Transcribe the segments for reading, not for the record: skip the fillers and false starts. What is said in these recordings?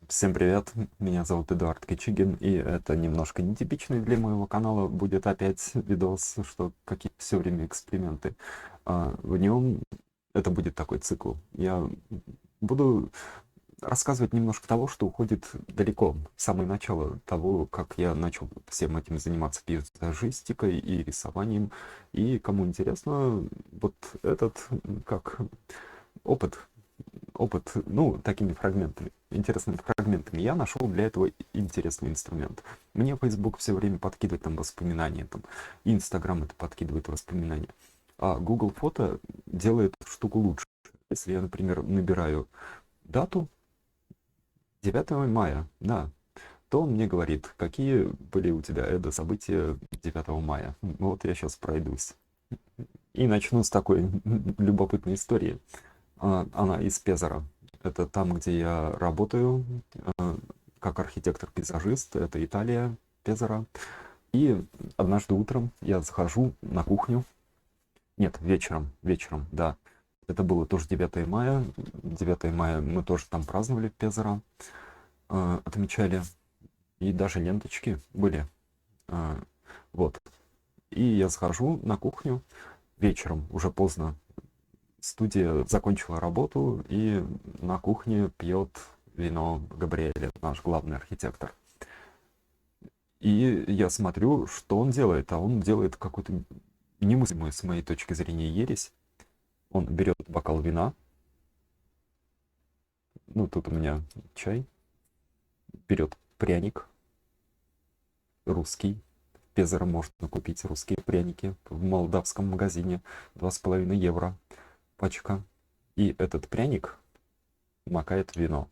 Всем привет, меня зовут Эдуард Кичигин, и это немножко нетипичный для моего канала будет опять видос, что какие все время эксперименты. В нем это будет такой цикл. Я буду рассказывать немножко того, что уходит далеко, в самое начало того, как я начал всем этим заниматься пейзажистикой и рисованием. И кому интересно, вот этот, как опыт ну, такими фрагментами, интересными фрагментами, я нашел для этого интересный инструмент. Мне Facebook все время подкидывает там воспоминания, там, и Instagram это подкидывает воспоминания. А Google Фото делает штуку лучше. Если я, например, набираю дату 9 мая, да, то он мне говорит, какие были у тебя события 9 мая. Вот я сейчас пройдусь. И начну с такой любопытной истории. Она из Пезара. Это там, где я работаю как архитектор-пейзажист. Это Италия, Пезара. И однажды утром я захожу на кухню. Нет, вечером, да. Это было тоже 9 мая. 9 мая мы тоже там праздновали Пезара. Отмечали. И даже ленточки были. Вот. И я захожу на кухню вечером, уже поздно. Студия закончила работу, и на кухне пьет вино Габриэле, наш главный архитектор. И я смотрю, что он делает, а он делает какую-то немыслимую с моей точки зрения ересь. Он берет бокал вина, ну тут у меня чай, берет пряник русский, в Пезаро можно купить русские пряники в молдавском магазине, 2,5 евро пачка. И этот пряник макает в вино,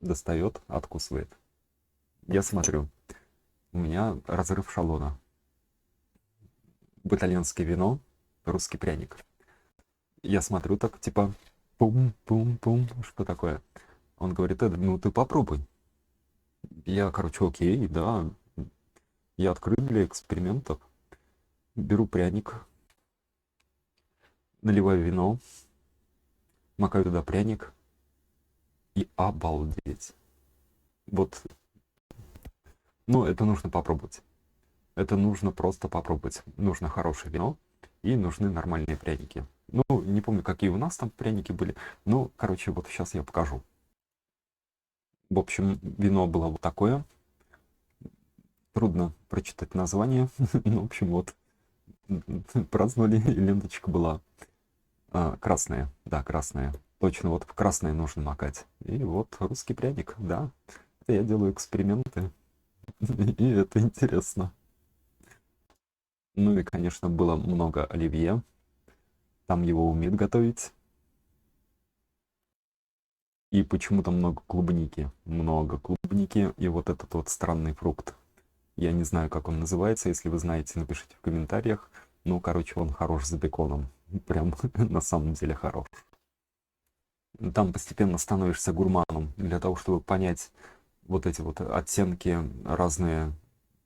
достает, откусывает. Я смотрю, у меня разрыв шалона. Итальянское вино, русский пряник. Я смотрю так, типа, пум-пум-пум, что такое? Он говорит, ну ты попробуй. Я, короче, окей, да, я открыт для экспериментов. Беру пряник, наливаю вино, макаю туда пряник и обалдеть. Вот, ну это нужно попробовать. Это нужно просто попробовать. Нужно хорошее вино и нужны нормальные пряники. Ну, не помню, какие у нас там пряники были. Ну, короче, вот сейчас я покажу. В общем, вино было вот такое. Трудно прочитать название. Ну, в общем, вот праздновали, и ленточка была красная. Да, красная. Точно, вот в красное нужно макать. И вот русский пряник, да. Это я делаю эксперименты. И это интересно. Ну и, конечно, было много оливье. Там его умеют готовить. И почему-то много клубники. Много клубники. И вот этот вот странный фрукт. Я не знаю, как он называется. Если вы знаете, напишите в комментариях. Ну, короче, он хорош за беконом. Прям на самом деле хорош. Там постепенно становишься гурманом. Для того, чтобы понять вот эти вот оттенки разные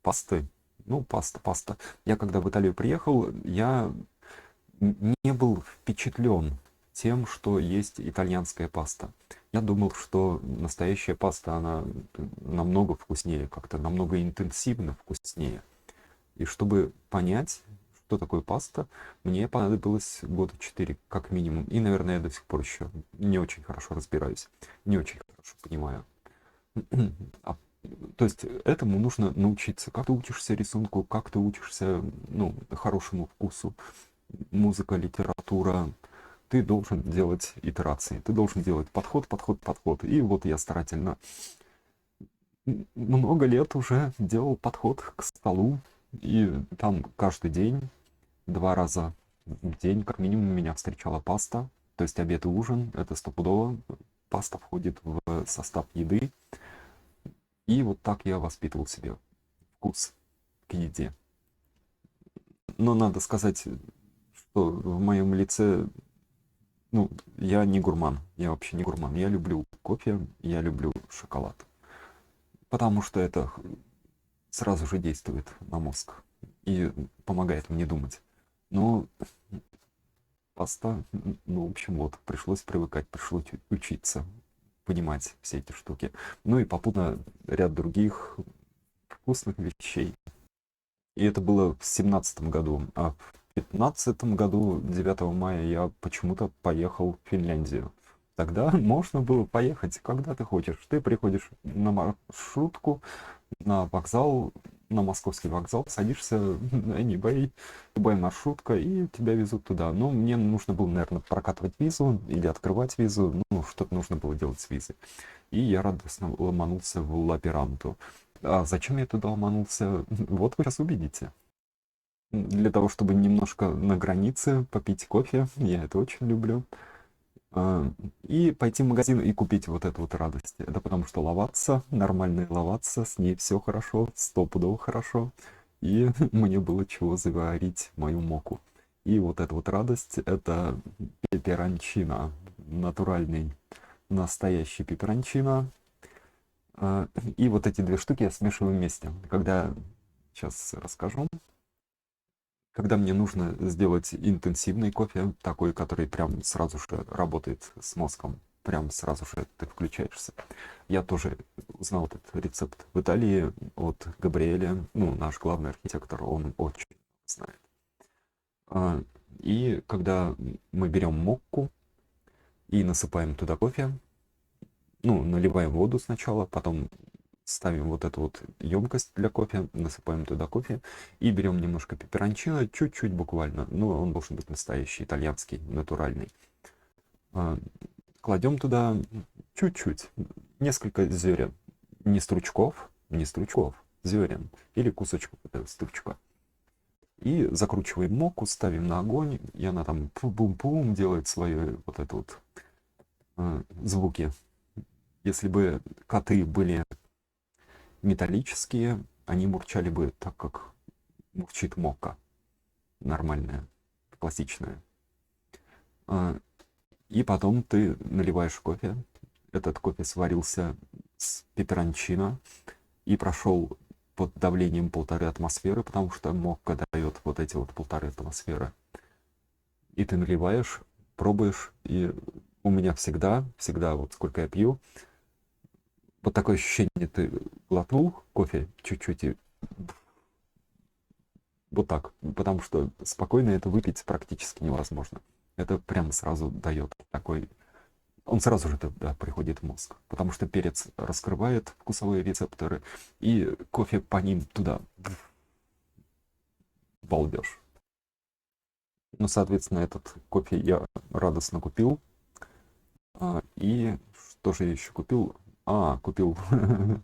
пасты. Ну, паста. Я когда в Италию приехал, я не был впечатлен тем, что есть итальянская паста. Я думал, что настоящая паста, она намного вкуснее, как-то намного интенсивно вкуснее. И чтобы понять, что такое паста, мне понадобилось года 4 как минимум. И, наверное, я до сих пор еще не очень хорошо разбираюсь, не очень хорошо понимаю. А, то есть этому нужно научиться. Как ты учишься рисунку, как ты учишься, ну, хорошему вкусу, музыка, литература. Ты должен делать итерации, ты должен делать подход. И вот я старательно много лет уже делал подход к столу, и там каждый день, 2 раза в день, как минимум, меня встречала паста, то есть обед и ужин, это стопудово, паста входит в состав еды, и вот так я воспитывал себе вкус к еде. Но надо сказать, что в моем лице, ну, я не гурман, я вообще не гурман, я люблю кофе, я люблю шоколад, потому что это сразу же действует на мозг и помогает мне думать. Но паста, ну, в общем, вот, пришлось привыкать, пришлось учиться. понимать все эти штуки. Ну и попутно ряд других вкусных вещей. И это было в 17-м году. А в 15-м году, 9 мая, я почему-то поехал в Финляндию. Тогда можно было поехать, когда ты хочешь. Ты приходишь на маршрутку, на вокзал, на московский вокзал, садишься на Anyway, любая маршрутка, и тебя везут туда. Но мне нужно было, наверное, прокатывать визу или открывать визу. Ну, что-то нужно было делать с визой. И я радостно ломанулся в Лаперанту. А зачем я туда ломанулся? Вот вы сейчас увидите. Для того, чтобы немножко на границе попить кофе, я это очень люблю, а, и пойти в магазин и купить вот эту вот радость. Это потому что лаватса, нормальная лаватса, с ней все хорошо, стопудово хорошо, и мне было чего заварить мою моку. И вот эта вот радость, это пеперончино, натуральный, настоящий пеперончино. И вот эти две штуки я смешиваю вместе. Когда, сейчас расскажу. Когда мне нужно сделать интенсивный кофе, такой, который прям сразу же работает с мозгом, прям сразу же ты включаешься. Я тоже узнал этот рецепт в Италии от Габриэля, ну, наш главный архитектор, он очень знает. А, И когда мы берем мокку и насыпаем туда кофе, ну, наливаем воду сначала, потом ставим вот эту вот емкость для кофе, насыпаем туда кофе и берем немножко пеперончино, чуть-чуть буквально, ну, он должен быть настоящий, итальянский, натуральный. А, Кладем туда чуть-чуть, несколько зерен, не стручков, не стручков, зерен или кусочков этого стручка. И закручиваем мокку, ставим на огонь, и она там пум-пум делает свои вот это вот звуки. Если бы коты были металлические, они мурчали бы так, как мурчит мокка. Нормальная, классичная. И потом ты наливаешь кофе. Этот кофе сварился с пеперончино и прошел под давлением 1,5 атмосферы, потому что мокка дает вот эти вот 1,5 атмосферы. И ты наливаешь, пробуешь, и у меня всегда, вот сколько я пью, вот такое ощущение, ты глотнул кофе чуть-чуть и вот так, потому что спокойно это выпить практически невозможно. Это прям сразу дает такой... Он сразу же туда приходит в мозг, потому что перец раскрывает вкусовые рецепторы, и кофе по ним туда балдеж. Ну, соответственно, этот кофе я радостно купил. И что же я еще купил? Купил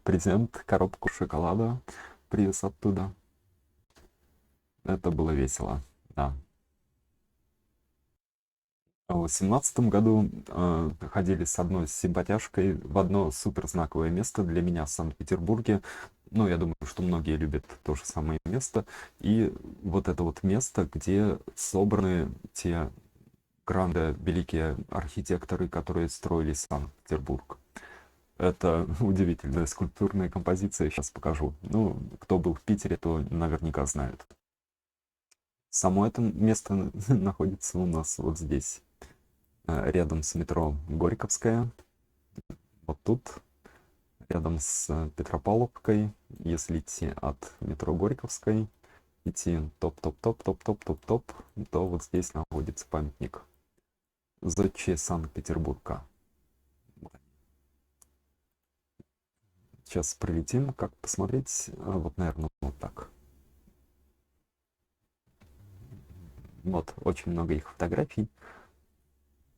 презент, коробку шоколада, привез оттуда. Это было весело, да. В 2017 году ходили с одной симпатяшкой в одно супер знаковое место для меня в Санкт-Петербурге. Ну, я думаю, что многие любят то же самое место. И вот это вот место, где собраны те гранды, великие архитекторы, которые строили Санкт-Петербург. Это удивительная скульптурная композиция, сейчас покажу. Ну, кто был в Питере, то наверняка знают. Само это место находится у нас вот здесь, рядом с метро Горьковская. Вот тут, рядом с Петропавловкой, если идти от метро Горьковской, идти топ-топ-топ-топ-топ-топ-топ, то вот здесь находится памятник Зодче Санкт-Петербурга. Сейчас прилетим, как посмотреть, вот, наверное, вот так. Вот, очень много их фотографий.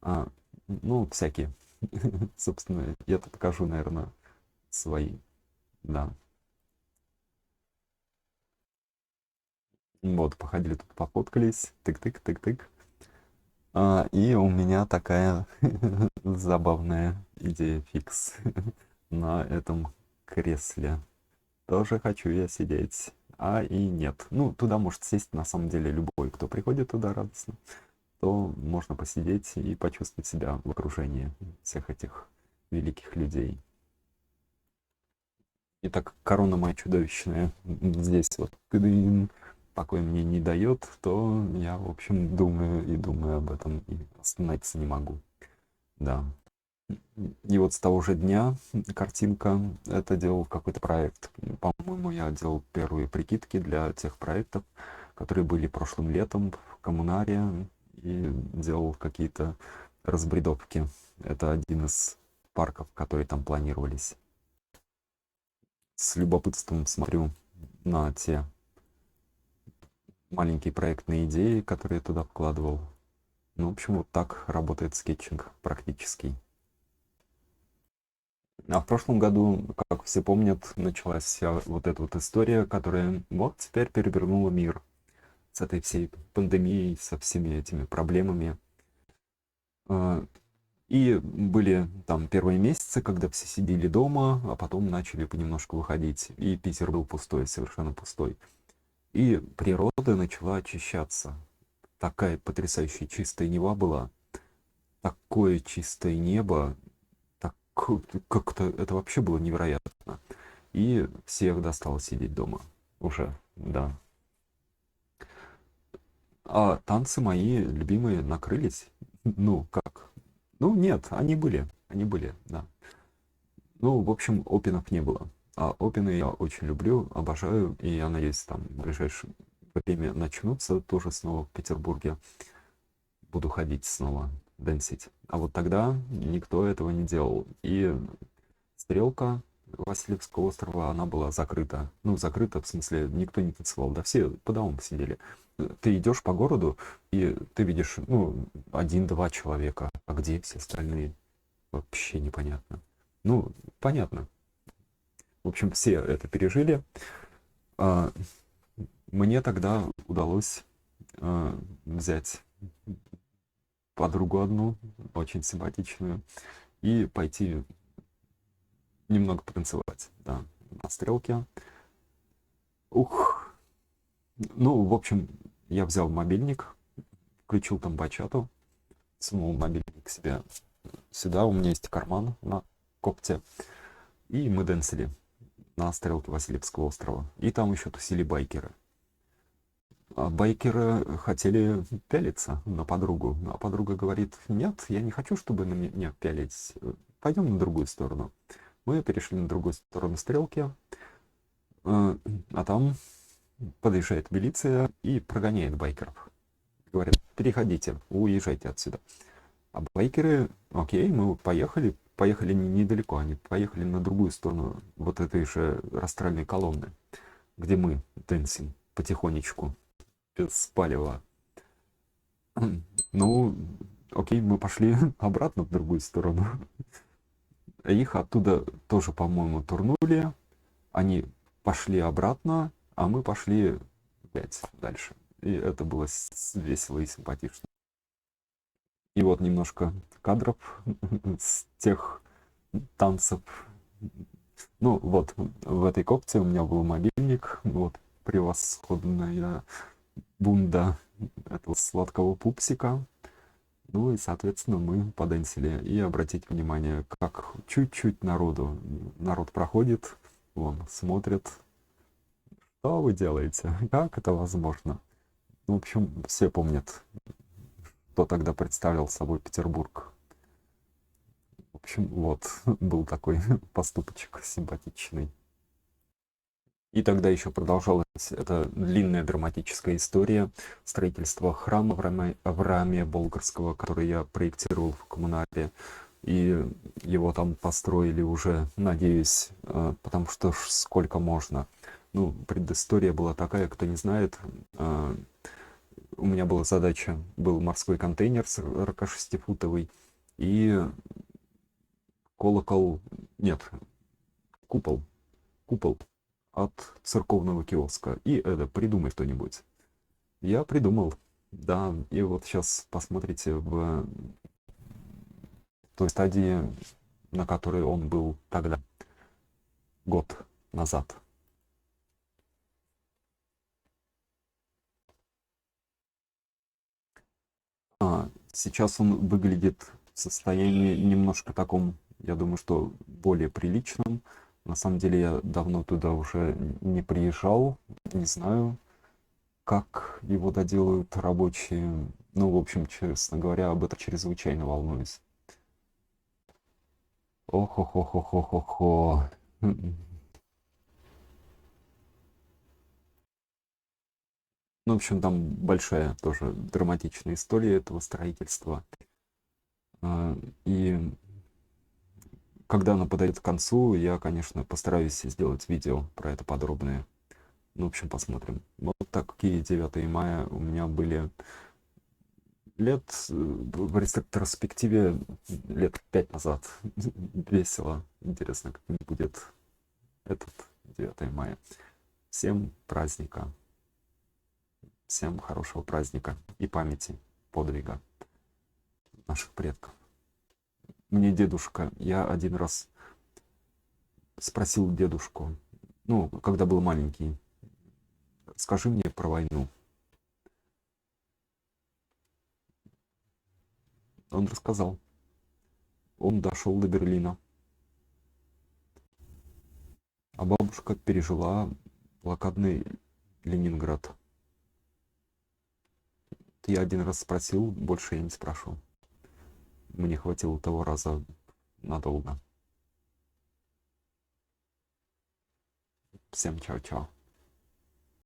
Ну, всякие. Собственно, я-то покажу, наверное, свои. Да. Вот, походили тут, пофоткались. Тык-тык-тык-тык. И у меня такая забавная идея фикс на этом кресле. Тоже хочу я сидеть. И нет. Ну, туда может сесть на самом деле любой, кто приходит туда радостно. То можно посидеть и почувствовать себя в окружении всех этих великих людей. И так корона моя чудовищная здесь вот покой мне не дает, то я, в общем, думаю и думаю об этом, и остановиться не могу. Да. И вот с того же дня картинка, это делал какой-то проект. По-моему, я делал первые прикидки для тех проектов, которые были прошлым летом в Коммунаре, и делал какие-то разбредовки. Это один из парков, которые там планировались. С любопытством смотрю на те маленькие проектные идеи, которые я туда вкладывал. Ну, в общем, вот так работает скетчинг практически. А в прошлом году, как все помнят, началась вся вот эта вот история, которая вот теперь перевернула мир с этой всей пандемией, со всеми этими проблемами. А, И были там первые месяцы, когда все сидели дома, а потом начали понемножку выходить. И Питер был пустой, совершенно пустой. И природа начала очищаться. Такая потрясающая чистая Нева была. Такое чистое небо. Так, как-то это вообще было невероятно. И всех достало сидеть дома уже, да. А танцы мои любимые накрылись. Ну, как? Ну, нет, они были, да. Ну, в общем, опенов не было. А опены я очень люблю, обожаю, и я надеюсь, там в ближайшее время начнутся тоже снова в Петербурге. Буду ходить снова, дэнсить. А вот тогда никто этого не делал. И стрелка Васильевского острова, она была закрыта. Ну, закрыта, в смысле, никто не танцевал, да, все по домам сидели. Ты идешь по городу, и ты видишь, ну, один-два человека, а где все остальные? Вообще непонятно. Ну, понятно. В общем, все это пережили. А, Мне тогда удалось взять подругу одну, очень симпатичную, и пойти немного потанцевать, да, на стрелке. Ух, ну, в общем, я взял мобильник, включил там бачату, сунул мобильник себе сюда, у меня есть карман на копте, и мы дэнсили на стрелке Васильевского острова. И там еще тусили байкеры. А байкеры хотели пялиться на подругу, а подруга говорит: нет, я не хочу, чтобы на меня пялить, пойдем на другую сторону. Мы перешли на другую сторону стрелки, а там подъезжает милиция и прогоняет байкеров. Говорят: переходите, уезжайте отсюда. А байкеры, окей, мы поехали недалеко, они поехали на другую сторону вот этой же растральной колонны, где мы дэнсим потихонечку, без палева. Ну, окей, мы пошли обратно в другую сторону. Их оттуда тоже, по-моему, турнули. Они пошли обратно, а мы пошли опять дальше. И это было весело и симпатично. И вот немножко кадров с тех танцев. Ну, вот в этой копте у меня был мобильник. Вот превосходная бунда этого сладкого пупсика. Ну и, соответственно, мы подэнсили. И обратите внимание, как чуть-чуть народу. Народ проходит, вон, смотрит. Что вы делаете? Как это возможно? В общем, все помнят, кто тогда представлял собой Петербург. В общем, вот, был такой поступочек симпатичный. И тогда еще продолжалась эта длинная драматическая история строительства храма Авраамия Болгарского, который я проектировал в Коммунаре. И его там построили уже, надеюсь, потому что сколько можно. Ну, предыстория была такая, кто не знает, у меня была задача, был морской контейнер 46-футовый и колокол, нет, купол, купол от церковного киоска. И это, придумай что-нибудь. Я придумал, да, и вот сейчас посмотрите в той стадии, на которой он был тогда, год назад. Сейчас он выглядит в состоянии немножко таком, я думаю, что более приличном. На самом деле я давно туда уже не приезжал, не знаю, как его доделают рабочие. Ну, в общем, честно говоря, об этом чрезвычайно волнуюсь. Ох-охо-хо-хо-хо-хо. Ну, в общем, там большая тоже драматичная история этого строительства. А, И когда она подойдет к концу, я, конечно, постараюсь сделать видео про это подробное. Ну, в общем, посмотрим. Вот такие 9 мая у меня были в ретроспективе лет 5 назад. Весело. Интересно, как будет этот 9 мая. Всем праздника. Всем хорошего праздника и памяти подвига наших предков. Мне дедушка, я один раз спросил дедушку, ну, когда был маленький, скажи мне про войну. Он рассказал. Он дошел до Берлина, а бабушка пережила блокадный Ленинград. Я один раз спросил, больше я не спрашивал. Мне хватило того раза надолго. Всем чао-чао.